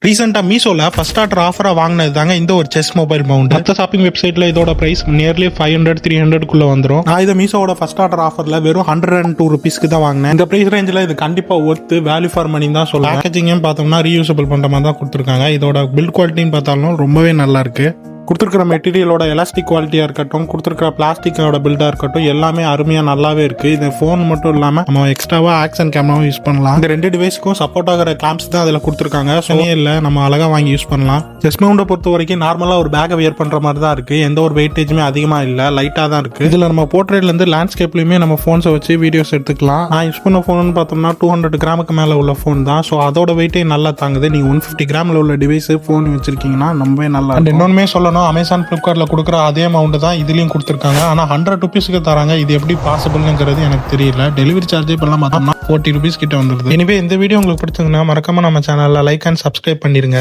ரீசெண்டா மீஷோல first order ஆஃபரா வாங்கினது தாங்க இந்த ஒரு செஸ் மொபைல் மவுண்ட். மற்ற ஷாப்பிங் வெப்சைட்ல இதோட பிரைஸ் நியர்லி 500-300 வந்துரும். நான் இதை மீஷோட ஃபர்ஸ்ட் ஆர்டர் ஆஃபர்ல வெறும் 102 ருபீஸ்க்கு தான் வாங்கினேன். இந்த பிரைஸ் ரேஞ்சில் இது கண்டிப்பா ஒர்த்து, வேல்யூ ஃபார் மணி தான் சொல்லலாம். பேக்கேஜிங்கும் பார்த்தோம்னா ரீயூசபிள் பண்ற மாதிரி தான் கொடுத்துருக்காங்க. இதோட பில்ட் குவாலிட்டின்னு பார்த்தாலும் ரொம்பவே நல்லா இருக்கு. கொடுத்துருக்கிற மெட்டீரியலோட எலாஸ்டிக் குவாலிட்டியாக இருக்கட்டும், கொடுத்துருக்கிற பிளாஸ்டிக்கோட பில்டாக இருக்கட்டும், எல்லாமே அருமையாக நல்லாவே இருக்குது. இது ஃபோன் மட்டும் இல்லாமல் நம்ம எக்ஸ்ட்ராவாக ஆக்ஷன் கேமராவும் யூஸ் பண்ணலாம். இந்த ரெண்டு டிவைஸ்க்கும் சப்போர்ட் ஆகிற கிளாம்ப்ஸ் தான் அதில் கொடுத்துருக்காங்க. சொன்னே இல்லை, நம்ம அழகாக வாங்கி யூஸ் பண்ணலாம். செஸ் மவுண்டை பொறுத்த வரைக்கும் நார்மலாக ஒரு பேக்கை வியர் பண்ணுற மாதிரி தான் இருக்குது. எந்த ஒரு வெயிட்டேஜுமே அதிகமாக இல்லை, லைட்டாக தான் இருக்குது. இதில் நம்ம போர்ட்ரேட்லேருந்து லேண்ட்ஸ்கேப்லையுமே நம்ம ஃபோன்ஸை வச்சு வீடியோஸ் எடுத்துக்கலாம். நான் யூஸ் பண்ண ஃபோன் பார்த்தோம்னா 200 கிராமுக்கு மேலே உள்ள ஃபோன் தான். ஸோ அதோட வெயிட்டே நல்லா தாங்குது. நீங்கள் 150 கிராமில் உள்ள டிவைஸ் ஃபோன் வச்சிருக்கீங்கன்னா ரொம்பவே நல்லா. அண்ட் இன்னொன்றுமே சொல்லணும், அமேசான் ஃப்ளிப்கார்ட்ல கொடுக்குற அதே அமௌண்ட் தான் இதுலயும் கொடுத்துருக்காங்க. ஆனா 100 ருபீஸ்க்கு தராங்க. இது எப்படி பாசிபிள்ங்கிறது எனக்கு தெரியல. டெலிவரி சார்ஜ் இப்பெல்லாம் பார்த்தோம்னா 40 ருபீஸ் கிட்ட வந்துருது. எனவே இந்த வீடியோ உங்களுக்கு பிடிச்சிருந்தா மறக்காம நம்ம சேனல்ல லைக் அண்ட் சப்ஸ்கிரைப் பண்ணிருங்க.